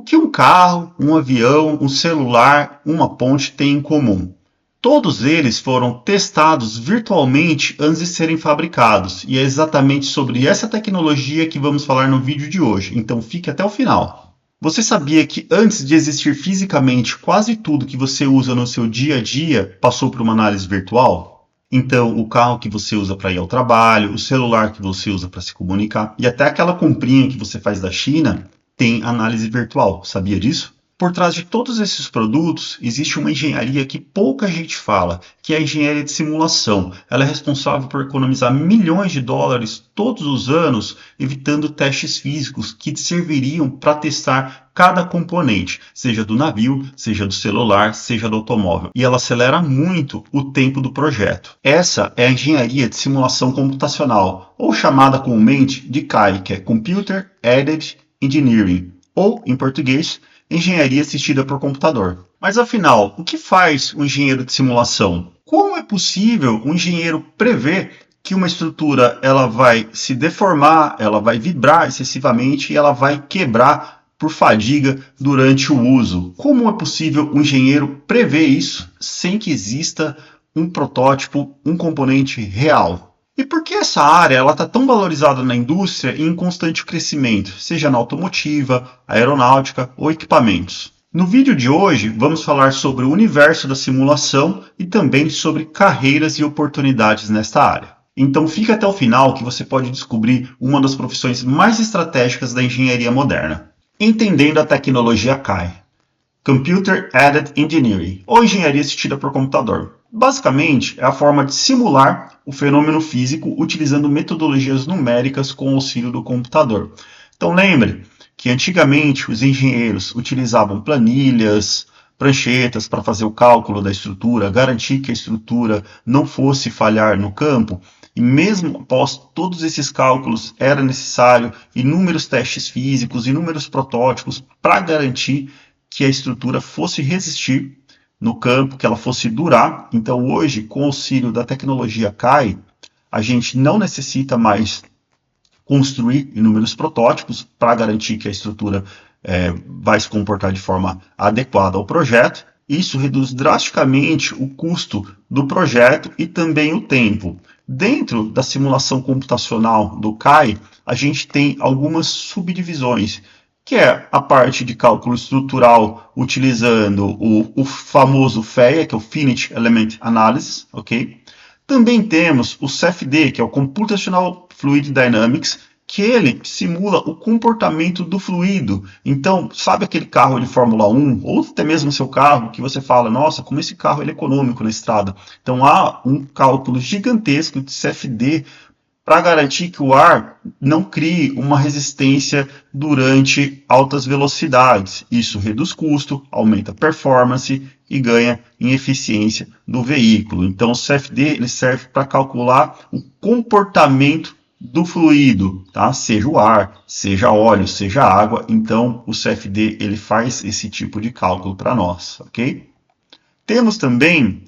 que um carro, um avião, um celular, uma ponte têm em comum? Todos eles foram testados virtualmente antes de serem fabricados, e é exatamente sobre essa tecnologia que vamos falar no vídeo de hoje, então fique até o final. Você sabia que antes de existir fisicamente, quase tudo que você usa no seu dia a dia passou por uma análise virtual? Então, o carro que você usa para ir ao trabalho, o celular que você usa para se comunicar, e até aquela comprinha que você faz da China, tem análise virtual. Sabia disso? Por trás de todos esses produtos, existe uma engenharia que pouca gente fala, que é a engenharia de simulação. Ela é responsável por economizar milhões de dólares todos os anos, evitando testes físicos que serviriam para testar cada componente, seja do navio, seja do celular, seja do automóvel. E ela acelera muito o tempo do projeto. Essa é a engenharia de simulação computacional, ou chamada comumente de CAE, que é Computer Aided Engineering, ou, em português, engenharia assistida por computador. Mas afinal, o que faz um engenheiro de simulação? Como é possível um engenheiro prever que uma estrutura ela vai se deformar, ela vai vibrar excessivamente e ela vai quebrar por fadiga durante o uso? Como é possível um engenheiro prever isso sem que exista um protótipo, um componente real? E por que essa área está tão valorizada na indústria e em constante crescimento, seja na automotiva, aeronáutica ou equipamentos? No vídeo de hoje, vamos falar sobre o universo da simulação e também sobre carreiras e oportunidades nesta área. Então fica até o final que você pode descobrir uma das profissões mais estratégicas da engenharia moderna. Entendendo a tecnologia CAE, Computer Aided Engineering, ou engenharia assistida por computador. Basicamente, é a forma de simular o fenômeno físico utilizando metodologias numéricas com auxílio do computador. Então lembre que antigamente os engenheiros utilizavam planilhas, pranchetas para fazer o cálculo da estrutura, garantir que a estrutura não fosse falhar no campo, e mesmo após todos esses cálculos era necessário inúmeros testes físicos, inúmeros protótipos para garantir que a estrutura fosse resistir no campo, que ela fosse durar. Então hoje, com o auxílio da tecnologia CAE, a gente não necessita mais construir inúmeros protótipos para garantir que a estrutura vai se comportar de forma adequada ao projeto. Isso reduz drasticamente o custo do projeto e também o tempo. Dentro da simulação computacional do CAE, a gente tem algumas subdivisões, que é a parte de cálculo estrutural utilizando o famoso FEA, que é o Finite Element Analysis, ok? Também temos o CFD, que é o Computational Fluid Dynamics, que ele simula o comportamento do fluido. Então, sabe aquele carro de Fórmula 1, ou até mesmo seu carro, que você fala, nossa, como esse carro é econômico na estrada. Então, há um cálculo gigantesco de CFD para garantir que o ar não crie uma resistência durante altas velocidades. Isso reduz custo, aumenta a performance e ganha em eficiência do veículo. Então o CFD ele serve para calcular o comportamento do fluido, tá? Seja o ar, seja óleo, seja água. Então o CFD ele faz esse tipo de cálculo para nós, ok? Temos também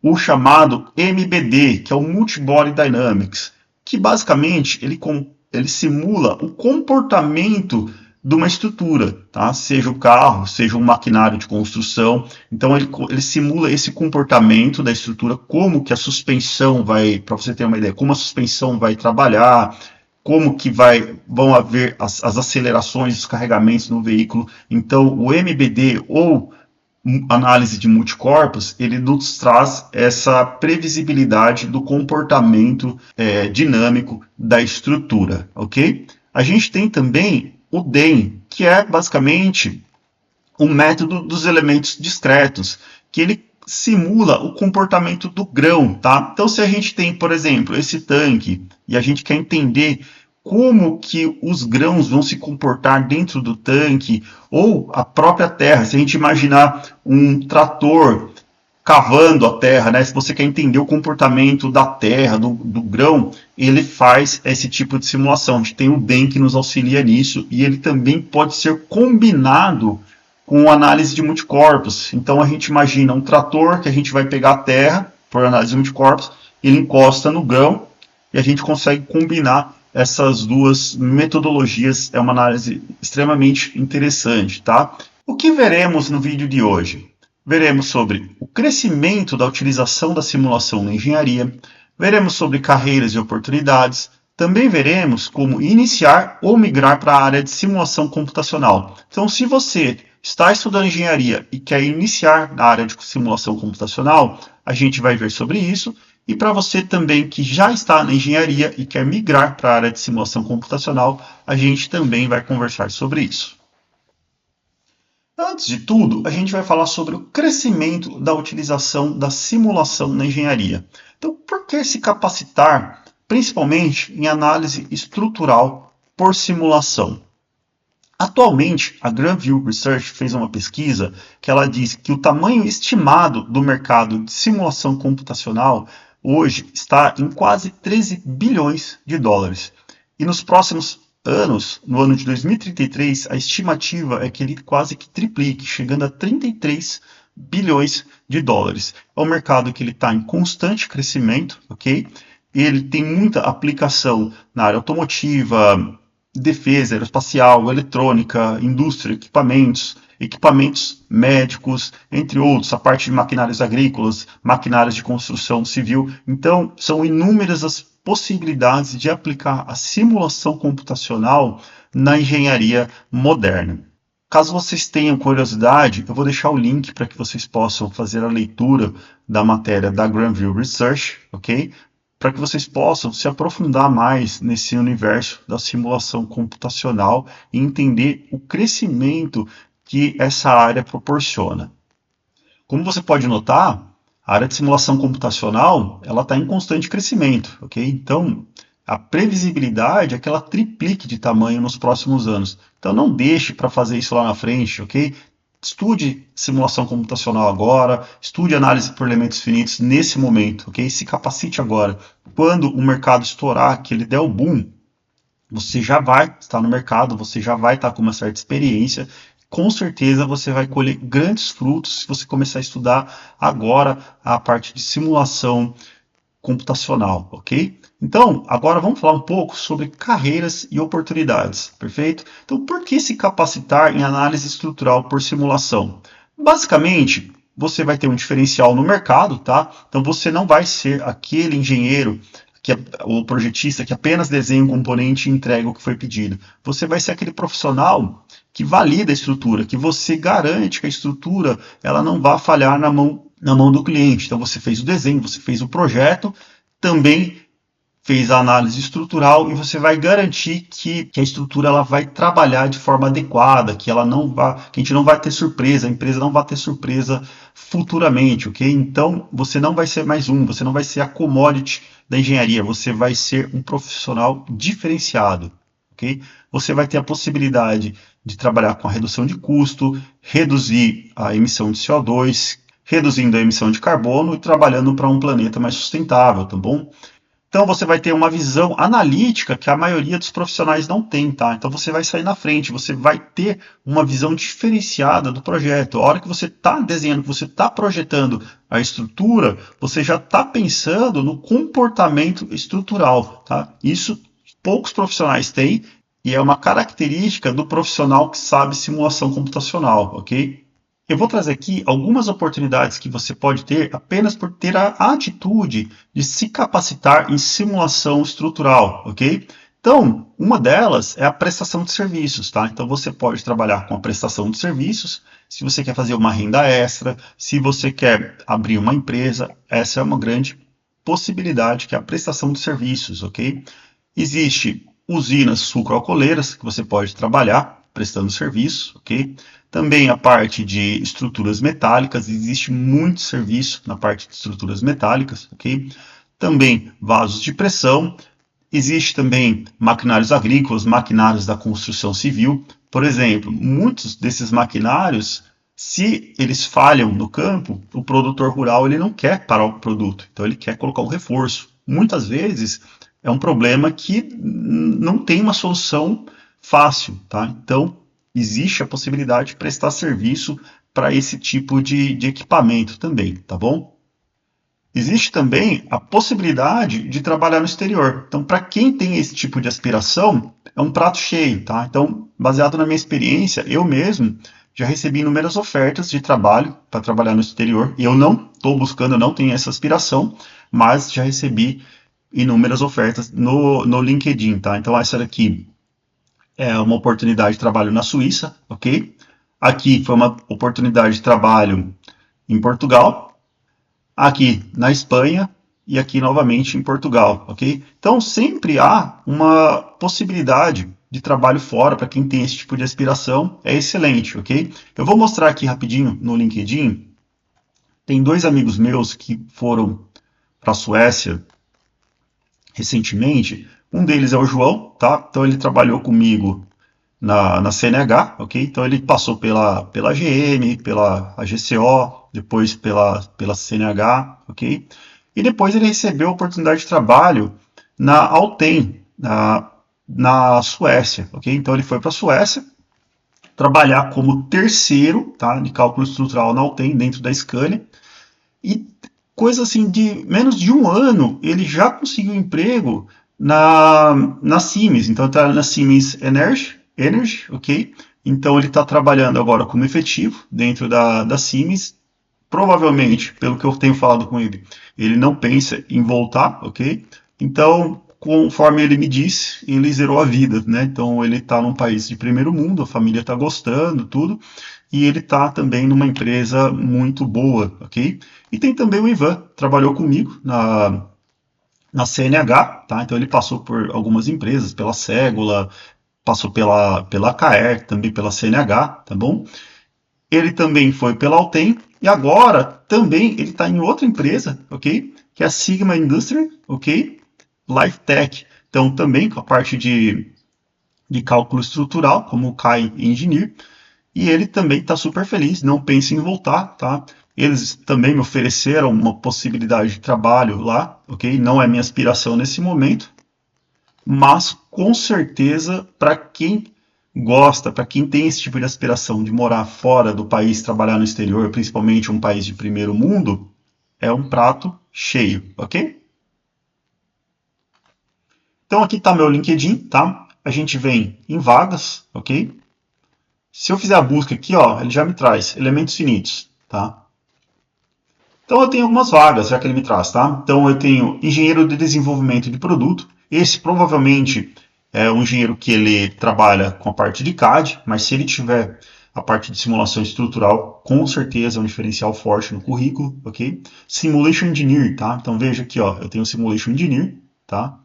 o chamado MBD, que é o Multibody Dynamics, que basicamente ele simula o comportamento de uma estrutura, tá? Seja o carro, seja um maquinário de construção. Então ele simula esse comportamento da estrutura, como que a suspensão vai, para você ter uma ideia, como a suspensão vai trabalhar, como que vão haver as acelerações, os carregamentos no veículo. Então o MBD, ou análise de multicorpos, ele nos traz essa previsibilidade do comportamento dinâmico da estrutura, ok? A gente tem também o DEM, que é basicamente um método dos elementos discretos, que ele simula o comportamento do grão, tá? Então, se a gente tem, por exemplo, esse tanque, e a gente quer entender como que os grãos vão se comportar dentro do tanque, ou a própria terra, se a gente imaginar um trator cavando a terra, né? Se você quer entender o comportamento da terra, do grão, ele faz esse tipo de simulação. A gente tem o DEM que nos auxilia nisso, e ele também pode ser combinado com análise de multicorpos. Então a gente imagina um trator que a gente vai pegar a terra, por análise de multicorpos, ele encosta no grão, e a gente consegue combinar essas duas metodologias. É uma análise extremamente interessante, tá? O que veremos no vídeo de hoje? Veremos sobre o crescimento da utilização da simulação na engenharia, veremos sobre carreiras e oportunidades, também veremos como iniciar ou migrar para a área de simulação computacional. Então, se você está estudando engenharia e quer iniciar na área de simulação computacional, a gente vai ver sobre isso. E para você também que já está na engenharia e quer migrar para a área de simulação computacional, a gente também vai conversar sobre isso. Antes de tudo, a gente vai falar sobre o crescimento da utilização da simulação na engenharia. Então, por que se capacitar, principalmente em análise estrutural por simulação? Atualmente, a Granville Research fez uma pesquisa que ela diz que o tamanho estimado do mercado de simulação computacional hoje está em quase 13 bilhões de dólares. E nos próximos anos, no ano de 2033, a estimativa é que ele quase que triplique, chegando a 33 bilhões de dólares. É um mercado que ele está em constante crescimento, ok? Ele tem muita aplicação na área automotiva, defesa aeroespacial, eletrônica, indústria, equipamentos médicos, entre outros, a parte de maquinários agrícolas, maquinários de construção civil. Então, são inúmeras as possibilidades de aplicar a simulação computacional na engenharia moderna. Caso vocês tenham curiosidade, eu vou deixar o link para que vocês possam fazer a leitura da matéria da Granville Research, ok? Para que vocês possam se aprofundar mais nesse universo da simulação computacional e entender o crescimento que essa área proporciona. Como você pode notar, a área de simulação computacional ela está em constante crescimento, ok? Então, a previsibilidade é que ela triplique de tamanho nos próximos anos. Então, não deixe para fazer isso lá na frente, ok? Estude simulação computacional agora, estude análise por elementos finitos nesse momento, ok? Se capacite agora. Quando o mercado estourar, que ele der o boom, você já vai estar no mercado, você já vai estar com uma certa experiência. Com certeza você vai colher grandes frutos se você começar a estudar agora a parte de simulação computacional, ok? Então, agora vamos falar um pouco sobre carreiras e oportunidades, perfeito? Então, por que se capacitar em análise estrutural por simulação? Basicamente, você vai ter um diferencial no mercado, tá? Então, você não vai ser aquele engenheiro o projetista que apenas desenha um componente e entrega o que foi pedido. Você vai ser aquele profissional que valida a estrutura, que você garante que a estrutura ela não vai falhar na mão do cliente. Então você fez o desenho, você fez o projeto, também fez a análise estrutural e você vai garantir que a estrutura ela vai trabalhar de forma adequada, que ela não vai, que a gente não vai ter surpresa, a empresa não vai ter surpresa futuramente, ok? Então você não vai ser mais você não vai ser a commodity da engenharia, você vai ser um profissional diferenciado, ok? Você vai ter a possibilidade de trabalhar com a redução de custo, reduzir a emissão de CO2, reduzindo a emissão de carbono e trabalhando para um planeta mais sustentável, tá bom? Então você vai ter uma visão analítica que a maioria dos profissionais não tem, tá? Então você vai sair na frente, você vai ter uma visão diferenciada do projeto. A hora que você está desenhando, que você está projetando a estrutura, você já está pensando no comportamento estrutural, tá? Isso poucos profissionais têm e é uma característica do profissional que sabe simulação computacional, ok? Eu vou trazer aqui algumas oportunidades que você pode ter apenas por ter a atitude de se capacitar em simulação estrutural, ok? Então, uma delas é a prestação de serviços, tá? Então, você pode trabalhar com a prestação de serviços, se você quer fazer uma renda extra, se você quer abrir uma empresa, essa é uma grande possibilidade, que é a prestação de serviços, ok? Existe usinas sucroalcooleiras que você pode trabalhar prestando serviço, ok? Também a parte de estruturas metálicas, existe muito serviço na parte de estruturas metálicas, ok? Também vasos de pressão, existe também maquinários agrícolas, maquinários da construção civil. Por exemplo, muitos desses maquinários, se eles falham no campo, o produtor rural ele não quer parar o produto, então ele quer colocar um reforço. Muitas vezes é um problema que não tem uma solução fácil, tá? Então, existe a possibilidade de prestar serviço para esse tipo de equipamento também, tá bom? Existe também a possibilidade de trabalhar no exterior. Então, para quem tem esse tipo de aspiração, é um prato cheio, tá? Então, baseado na minha experiência, eu mesmo já recebi inúmeras ofertas de trabalho para trabalhar no exterior. E eu não estou buscando, eu não tenho essa aspiração, mas já recebi inúmeras ofertas no LinkedIn, tá? Então, essa daqui é uma oportunidade de trabalho na Suíça, ok? Aqui foi uma oportunidade de trabalho em Portugal, aqui na Espanha e aqui novamente em Portugal, ok? Então sempre há uma possibilidade de trabalho fora para quem tem esse tipo de aspiração, é excelente, ok? Eu vou mostrar aqui rapidinho no LinkedIn. Tem dois amigos meus que foram para a Suécia recentemente. Um deles é o João, tá? Então ele trabalhou comigo na CNH, ok? Então ele passou pela GM, pela AGCO, depois pela CNH, ok? E depois ele recebeu a oportunidade de trabalho na Alten, na Suécia, ok? Então ele foi para a Suécia trabalhar como terceiro, tá, de cálculo estrutural na Alten, dentro da Scania, e coisa assim de menos de um ano ele já conseguiu emprego na Siemens. Então está na Siemens Energy, ok? Então ele está trabalhando agora como efetivo dentro da Siemens. Provavelmente, pelo que eu tenho falado com ele, ele não pensa em voltar, ok? Então, conforme ele me disse, ele zerou a vida, né? Então ele está num país de primeiro mundo, a família está gostando, tudo, e ele está também numa empresa muito boa, ok? E tem também o Ivan, trabalhou comigo na CNH, tá? Então ele passou por algumas empresas, pela Ségula, passou pela KR, também pela CNH, tá bom? Ele também foi pela Alten e agora também ele está em outra empresa, ok? Que é a Sigma Industry, ok? Life Tech. Então também com a parte de cálculo estrutural, como o Kai Engineer, e ele também está super feliz, não pensa em voltar, tá? Eles também me ofereceram uma possibilidade de trabalho lá, ok? Não é minha aspiração nesse momento, mas com certeza para quem gosta, para quem tem esse tipo de aspiração de morar fora do país, trabalhar no exterior, principalmente um país de primeiro mundo, é um prato cheio, ok? Então aqui está meu LinkedIn, tá? A gente vem em vagas, ok? Se eu fizer a busca aqui, ó, ele já me traz elementos finitos, tá? Então eu tenho algumas vagas, já que ele me traz, tá? Então eu tenho engenheiro de desenvolvimento de produto. Esse provavelmente é um engenheiro que ele trabalha com a parte de CAD, mas se ele tiver a parte de simulação estrutural, com certeza é um diferencial forte no currículo, ok? Simulation Engineer, tá? Então veja aqui, ó, eu tenho Simulation Engineer, tá?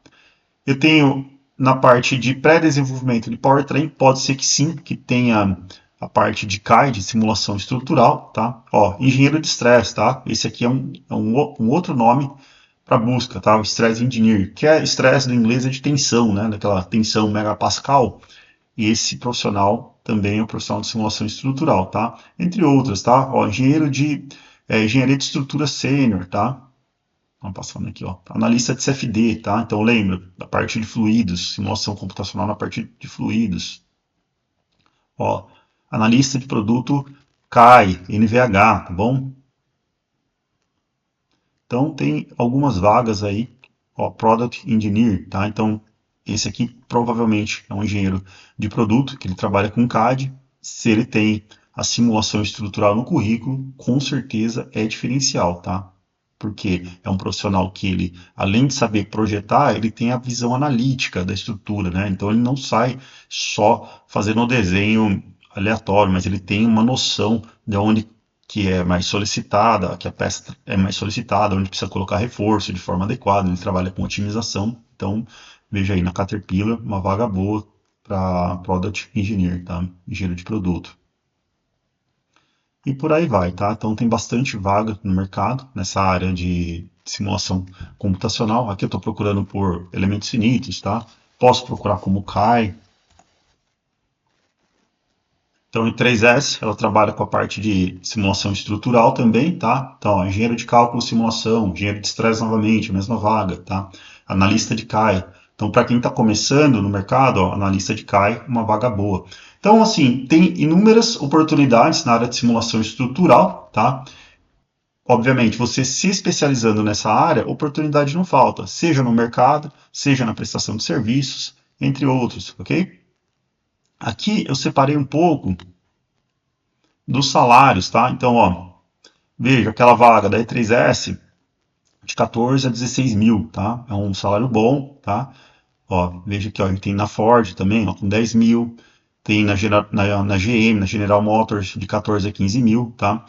Eu tenho na parte de pré-desenvolvimento de powertrain, pode ser que sim, que tenha a parte de CAI, de simulação estrutural, tá? Ó, engenheiro de stress, tá? Esse aqui é um outro nome para busca, tá? O stress engineer, que é stress do inglês é de tensão, né? Daquela tensão megapascal. E esse profissional também é um profissional de simulação estrutural, tá? Entre outras, tá? Ó, engenharia de estrutura sênior, tá? Vamos passando aqui, ó. Analista de CFD, tá? Então lembra da parte de fluidos, simulação computacional na parte de fluidos. Ó, analista de produto CAI, NVH, tá bom? Então tem algumas vagas aí, ó, Product Engineer, tá? Então esse aqui provavelmente é um engenheiro de produto que ele trabalha com CAD. Se ele tem a simulação estrutural no currículo, com certeza é diferencial, tá? Porque é um profissional que ele, além de saber projetar, ele tem a visão analítica da estrutura, né? Então ele não sai só fazendo o desenho aleatório, mas ele tem uma noção de onde que é mais solicitada, que a peça é mais solicitada, onde precisa colocar reforço de forma adequada, ele trabalha com otimização. Então, veja aí na Caterpillar, uma vaga boa para Product Engineer, tá? Engenheiro de produto. E por aí vai, tá? Então tem bastante vaga no mercado nessa área de simulação computacional. Aqui eu estou procurando por elementos finitos, tá? Posso procurar como CAI. Então, em 3S, ela trabalha com a parte de simulação estrutural também, tá? Então, ó, engenheiro de cálculo, simulação, engenheiro de estresse novamente, mesma vaga, tá? Analista de CAI. Então, para quem está começando no mercado, ó, analista de CAI, uma vaga boa. Então, assim, tem inúmeras oportunidades na área de simulação estrutural, tá? Obviamente, você se especializando nessa área, oportunidade não falta, seja no mercado, seja na prestação de serviços, entre outros, ok? Aqui eu separei um pouco dos salários, tá? Então, ó, veja aquela vaga da E3S de 14 a 16 mil, tá? É um salário bom, tá? Ó, veja aqui, ó, tem na Ford também, ó, com 10 mil, tem na GM, na General Motors, de 14 a 15 mil, tá?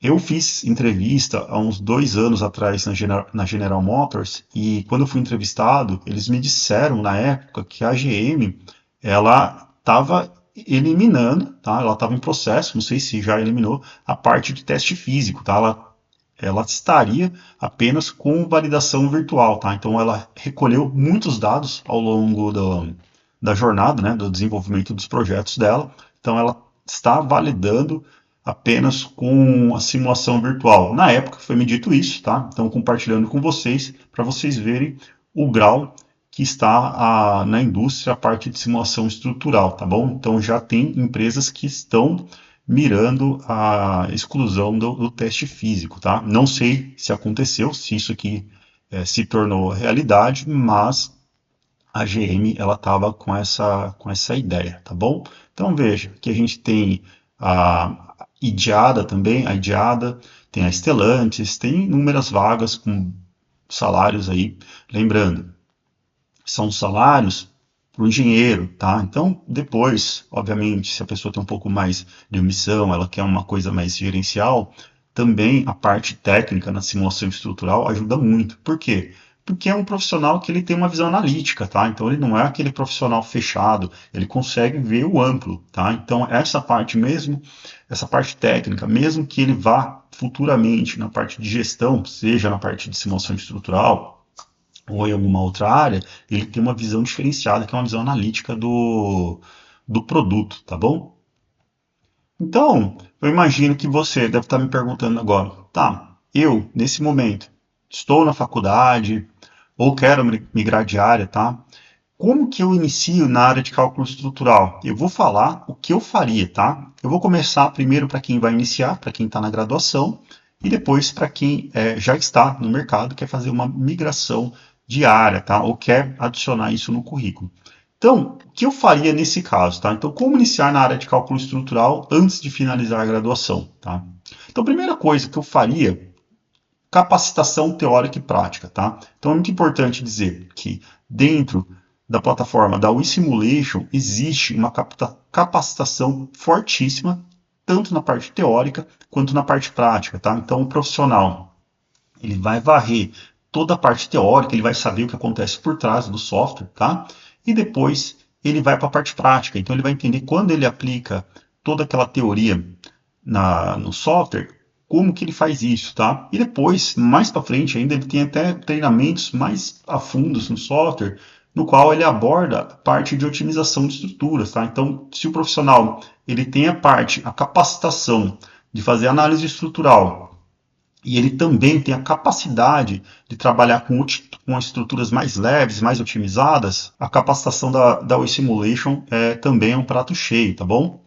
Eu fiz entrevista há uns 2 anos atrás na General Motors e quando eu fui entrevistado, eles me disseram na época que a GM ela estava eliminando, tá? Ela estava em processo, não sei se já eliminou a parte de teste físico, tá? Ela estaria apenas com validação virtual, tá? Então ela recolheu muitos dados ao longo da jornada, né, do desenvolvimento dos projetos dela. Então ela está validando apenas com a simulação virtual. Na época foi me dito isso, tá? Então compartilhando com vocês para vocês verem o grau que está na indústria a parte de simulação estrutural, tá bom? Então já tem empresas que estão mirando a exclusão do teste físico, tá? Não sei se aconteceu, se isso aqui se tornou realidade, mas a GM ela estava com essa ideia, tá bom? Então veja que a gente tem a IDIADA também, a IDIADA, tem a Stellantis, tem inúmeras vagas com salários aí, lembrando, são salários para o engenheiro, tá? Então, depois, obviamente, se a pessoa tem um pouco mais de omissão, ela quer uma coisa mais gerencial, também a parte técnica na simulação estrutural ajuda muito. Por quê? Porque é um profissional que ele tem uma visão analítica, tá? Então ele não é aquele profissional fechado, ele consegue ver o amplo, tá? Então essa parte mesmo, essa parte técnica, mesmo que ele vá futuramente na parte de gestão, seja na parte de simulação estrutural, ou em alguma outra área, ele tem uma visão diferenciada, que é uma visão analítica do produto, tá bom? Então, eu imagino que você deve estar me perguntando agora, tá, eu, nesse momento, estou na faculdade, ou quero migrar de área, tá? Como que eu inicio na área de cálculo estrutural? Eu vou falar o que eu faria, tá? Eu vou começar primeiro para quem vai iniciar, para quem está na graduação, e depois para quem já está no mercado, quer fazer uma migração de área, tá? Ou quer adicionar isso no currículo. Então, o que eu faria nesse caso, tá? Então, como iniciar na área de cálculo estrutural antes de finalizar a graduação, tá? Então, a primeira coisa que eu faria, capacitação teórica e prática, tá? Então, é muito importante dizer que dentro da plataforma da WeSimulation existe uma capacitação fortíssima, tanto na parte teórica quanto na parte prática, tá? Então, o profissional, ele vai varrer toda a parte teórica, ele vai saber o que acontece por trás do software, tá? E depois ele vai para a parte prática. Então ele vai entender quando ele aplica toda aquela teoria no software, como que ele faz isso, tá? E depois, mais para frente ainda, ele tem até treinamentos mais a fundos no software, no qual ele aborda a parte de otimização de estruturas, tá? Então, se o profissional ele tem a capacitação de fazer análise estrutural, e ele também tem a capacidade de trabalhar com estruturas mais leves, mais otimizadas, a capacitação da WeSimulation também é um prato cheio, tá bom?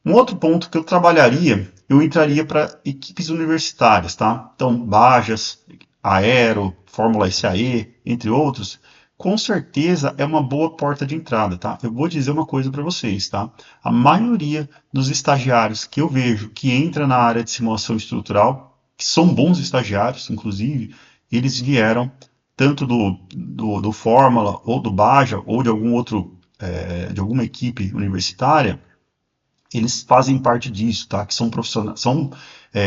Um outro ponto que eu entraria para equipes universitárias, tá? Então, Bajas, Aero, Fórmula SAE, entre outros, com certeza é uma boa porta de entrada, tá? Eu vou dizer uma coisa para vocês, tá? A maioria dos estagiários que eu vejo que entra na área de simulação estrutural, que são bons estagiários, inclusive, eles vieram tanto do Fórmula, ou do Baja, ou de algum outro, de alguma equipe universitária, eles fazem parte disso, tá? Que são profissionais, são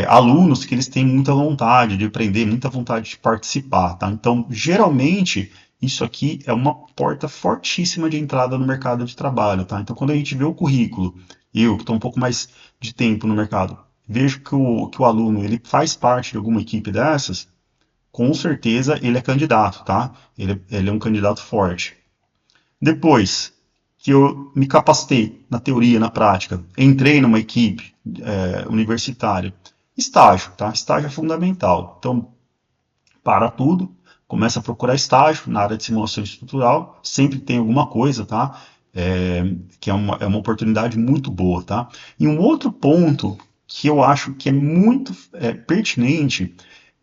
alunos que eles têm muita vontade de aprender, muita vontade de participar, tá? Então, geralmente, isso aqui é uma porta fortíssima de entrada no mercado de trabalho, tá? Então, quando a gente vê o currículo, eu que estou um pouco mais de tempo no mercado, vejo que o aluno ele faz parte de alguma equipe dessas, com certeza ele é candidato, tá? Ele é um candidato forte. Depois que eu me capacitei na teoria, na prática, entrei numa equipe universitária, estágio, tá? Estágio é fundamental. Então, para tudo, começa a procurar estágio na área de simulação estrutural, sempre tem alguma coisa, tá? Que é uma oportunidade muito boa, tá? E um outro ponto que eu acho que é muito pertinente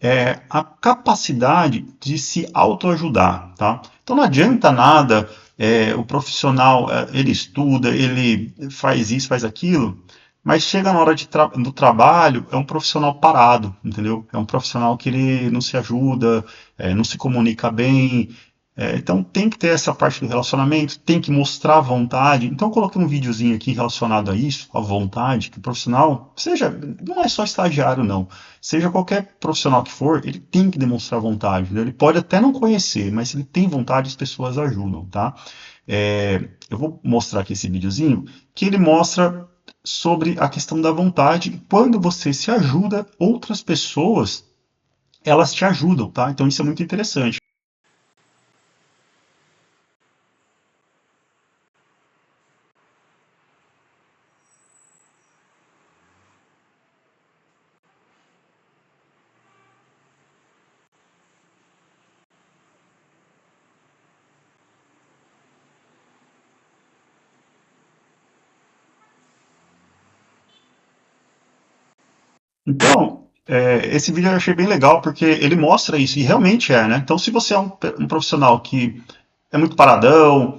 é a capacidade de se autoajudar, tá? Então não adianta nada o profissional, ele estuda, ele faz isso, faz aquilo, mas chega na hora do trabalho, é um profissional parado, entendeu? É um profissional que ele não se ajuda, não se comunica bem, então tem que ter essa parte do relacionamento, tem que mostrar vontade. Então eu coloquei um videozinho aqui relacionado a isso, a vontade, que o profissional, seja, não é só estagiário não, seja qualquer profissional que for, ele tem que demonstrar vontade. Né? Ele pode até não conhecer, mas se ele tem vontade, as pessoas ajudam, tá? Eu vou mostrar aqui esse videozinho, que ele mostra sobre a questão da vontade. Quando você se ajuda, outras pessoas, elas te ajudam, tá? Então isso é muito interessante. Então, esse vídeo eu achei bem legal porque ele mostra isso, e realmente é, né? Então, se você é um profissional que é muito paradão,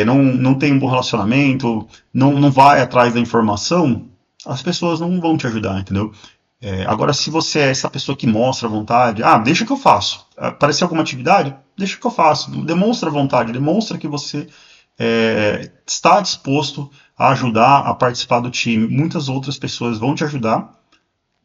não tem um bom relacionamento, não vai atrás da informação, as pessoas não vão te ajudar, entendeu? Agora, se você é essa pessoa que mostra vontade, deixa que eu faço. Aparecer alguma atividade? Deixa que eu faço. Demonstra vontade, demonstra que você está disposto a ajudar, a participar do time. Muitas outras pessoas vão te ajudar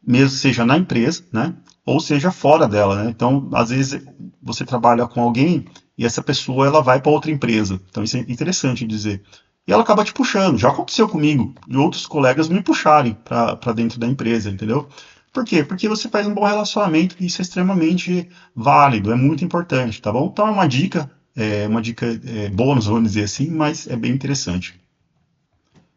mesmo seja na empresa, né? Ou seja fora dela, né? Então, às vezes você trabalha com alguém e essa pessoa ela vai para outra empresa. Então, isso é interessante dizer. E ela acaba te puxando. Já aconteceu comigo e outros colegas me puxarem para dentro da empresa, entendeu? Por quê? Porque você faz um bom relacionamento e isso é extremamente válido, é muito importante, tá bom? Então é uma dica bônus, vamos dizer assim, mas é bem interessante.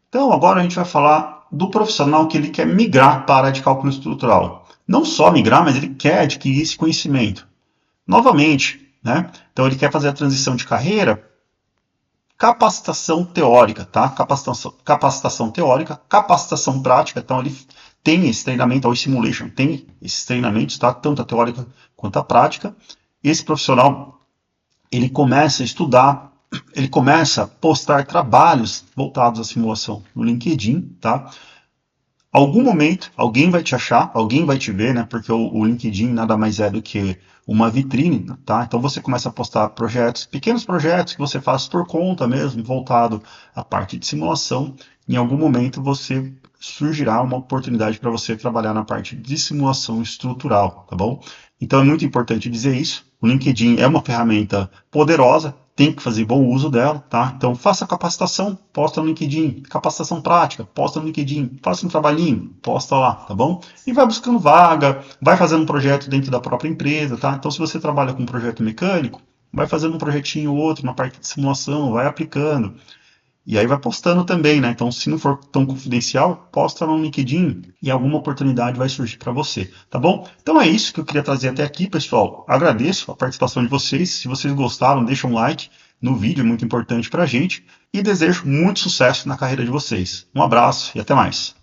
Então, agora a gente vai falar do profissional que ele quer migrar para a área de cálculo estrutural. Não só migrar, mas ele quer adquirir esse conhecimento. Novamente, né? Então, ele quer fazer a transição de carreira, capacitação teórica, tá? Capacitação teórica, capacitação prática. Então, ele tem esse treinamento, ou simulation, tem esses treinamentos, tá? Tanto a teórica quanto a prática. Esse profissional, ele começa a estudar, ele começa a postar trabalhos voltados à simulação no LinkedIn, tá? Algum momento alguém vai te achar, alguém vai te ver, né? Porque o LinkedIn nada mais é do que uma vitrine, tá? Então você começa a postar projetos, pequenos projetos que você faz por conta mesmo, voltado à parte de simulação. Em algum momento você surgirá uma oportunidade para você trabalhar na parte de simulação estrutural, tá bom? Então é muito importante dizer isso. O LinkedIn é uma ferramenta poderosa, tem que fazer bom uso dela, tá? Então faça capacitação, posta no LinkedIn, capacitação prática, posta no LinkedIn, faça um trabalhinho, posta lá, tá bom? E vai buscando vaga, vai fazendo um projeto dentro da própria empresa, tá? Então se você trabalha com um projeto mecânico, vai fazendo um projetinho ou outro na parte de simulação, vai aplicando. E aí vai postando também, né? Então, se não for tão confidencial, posta no LinkedIn e alguma oportunidade vai surgir para você, tá bom? Então é isso que eu queria trazer até aqui, pessoal. Agradeço a participação de vocês. Se vocês gostaram, deixa um like no vídeo, é muito importante para a gente. E desejo muito sucesso na carreira de vocês. Um abraço e até mais.